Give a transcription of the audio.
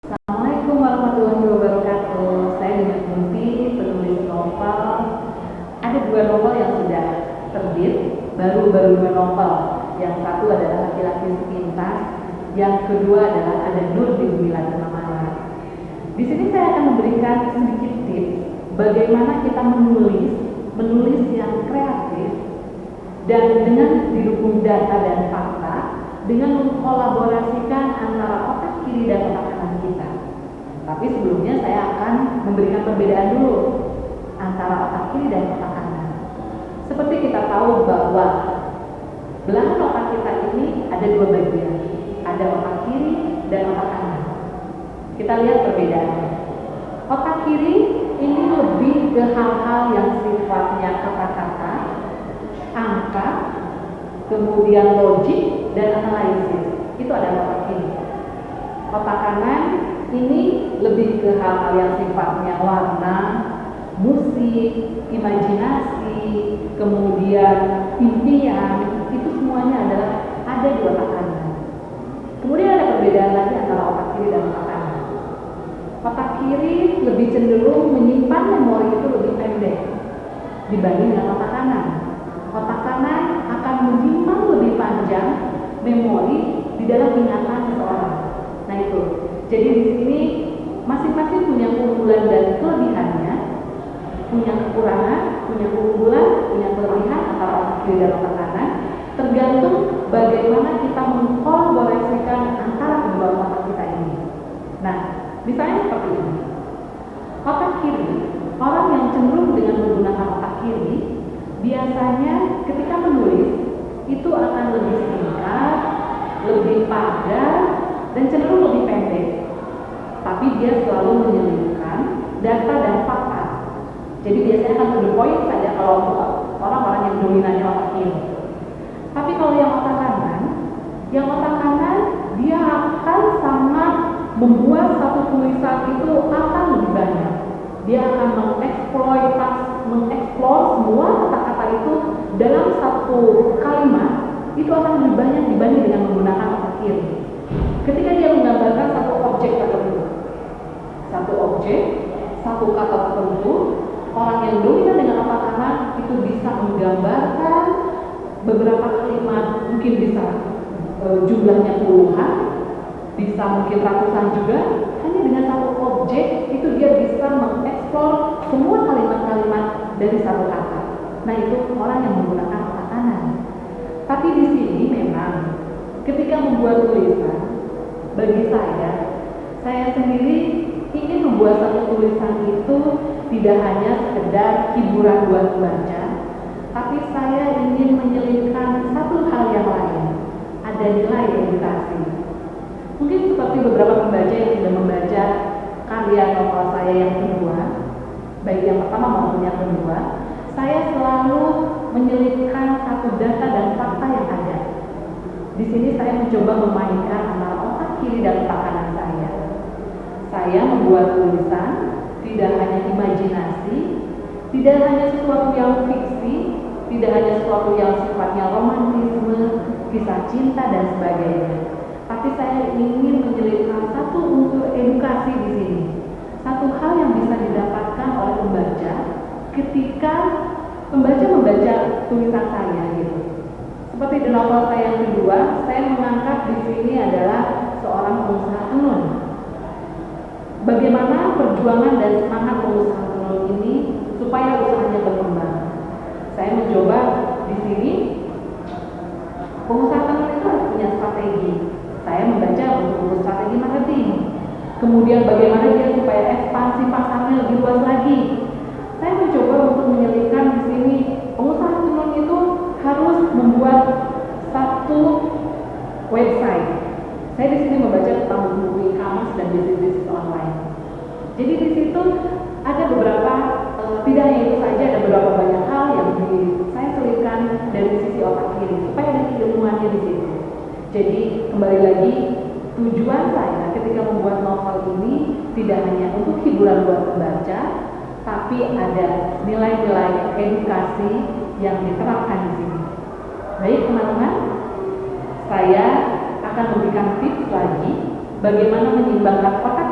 Assalamualaikum warahmatullahi wabarakatuh. Saya Dina Kunti, penulis novel. Ada dua novel yang sudah terbit, baru dua novel. Yang satu adalah Laki-laki Sepintas, yang kedua adalah Ada Nur di Bumi Tengah Malam. Di sini saya akan memberikan sedikit tips bagaimana kita menulis yang kreatif dan dengan didukung data dan fakta, dengan mengkolaborasikan antara otak kiri dan otak kanan kita. Tapi sebelumnya saya akan memberikan perbedaan dulu antara otak kiri dan otak kanan. Seperti kita tahu bahwa belahan otak kita ini ada dua bagian, ada otak kiri dan otak kanan. Kita lihat perbedaannya. Otak kiri ini lebih ke hal-hal yang sifatnya kata-kata, angka, kemudian logik dan analisis. Itu adalah otak kiri. Otak kanan ini lebih ke hal-hal yang sifatnya warna, musik, imajinasi, kemudian impian. Itu semuanya adalah ada di otak kanan. Kemudian ada perbedaan lagi antara otak kiri dan otak kanan. Otak kiri lebih cenderung menyimpan memori itu lebih pendek dibanding dengan otak kanan. Otak kanan akan menyimpan lebih panjang memori di dalam ingatan seseorang. Nah itu. Jadi di sini masing-masing punya keunggulan dan kelebihannya, punya kekurangan, punya keunggulan, punya kelebihan antara otak kiri dan otak kanan, tergantung bagaimana kita mengkolaborasikan antara kedua otak kita ini. Nah, misalnya seperti ini. Otak kiri, orang yang cenderung dengan menggunakan otak kiri, biasanya ketika menulis itu akan lebih singkat, lebih padat, dan cenderung lebih pendek. Tapi dia selalu menyelipkan data dan fakta. Jadi biasanya akan to the point saja kalau orang-orang yang dominannya otak kiri. Tapi kalau yang otak kanan dia akan sangat membuat satu tulisan itu akan lebih banyak. Dia akan mengeksplor semua kata-kata itu dalam satu kalimat, itu akan lebih banyak dibanding dengan menggunakan otak kiri. Ketika dia menggambarkan satu objek tertentu, satu kata tertentu, orang yang dominan dengan otak kanan itu bisa menggambarkan beberapa kalimat, mungkin bisa jumlahnya puluhan, bisa mungkin ratusan juga, hanya dengan satu objek itu dia bisa mengeksplor semua kalimat-kalimat dari satu kata. Nah itu orang yang menggunakan otak kanan. Tapi di sini memang ketika membuat tulisan, bagi saya sendiri ingin membuat satu tulisan itu tidak hanya sekedar hiburan buat pembaca, tapi saya ingin menyelipkan satu hal yang lain, ada nilai edukasi. Mungkin seperti beberapa pembaca yang sudah membaca karya novel saya yang kedua, baik yang pertama maupun yang kedua, saya selalu menyelipkan satu data dan fakta yang ada. Di sini saya mencoba memainkan antara otak kiri dan otak kanan saya. Saya membuat tulisan tidak hanya imajinasi, tidak hanya sesuatu yang fiksi, tidak hanya sesuatu yang sifatnya romantisme, kisah cinta dan sebagainya. Tapi saya ingin menyelipkan satu unsur edukasi di sini. Satu hal yang bisa didapatkan oleh pembaca ketika pembaca membaca tulisan saya gitu. Seperti di novel saya yang kedua, saya mengangkat di sini adalah seorang pengusaha tenun. Bagaimana perjuangan dan semangat pengusaha tenun ini supaya usahanya berkembang. Saya mencoba di sini pengusaha tenun itu harus punya strategi. Saya membaca untuk strategi marketing. Kemudian bagaimana dia supaya ekspansi pasarnya lebih luas lagi. Saya mencoba untuk menyelipkan di sini pengusaha tenun itu harus membuat satu website. Saya di sini membaca tentang buku e-commerce dan bisnis online. Jadi di situ ada beberapa, tidak hanya itu saja, ada beberapa banyak hal yang saya selipkan dari sisi otak kiri supaya ada keilmuannya di situ. Jadi kembali lagi, tujuan saya ketika membuat novel ini tidak hanya untuk hiburan buat pembaca, tapi ada nilai-nilai edukasi yang diterapkan di sini. Baik teman-teman, saya akan memberikan tips lagi bagaimana menyeimbangkan otak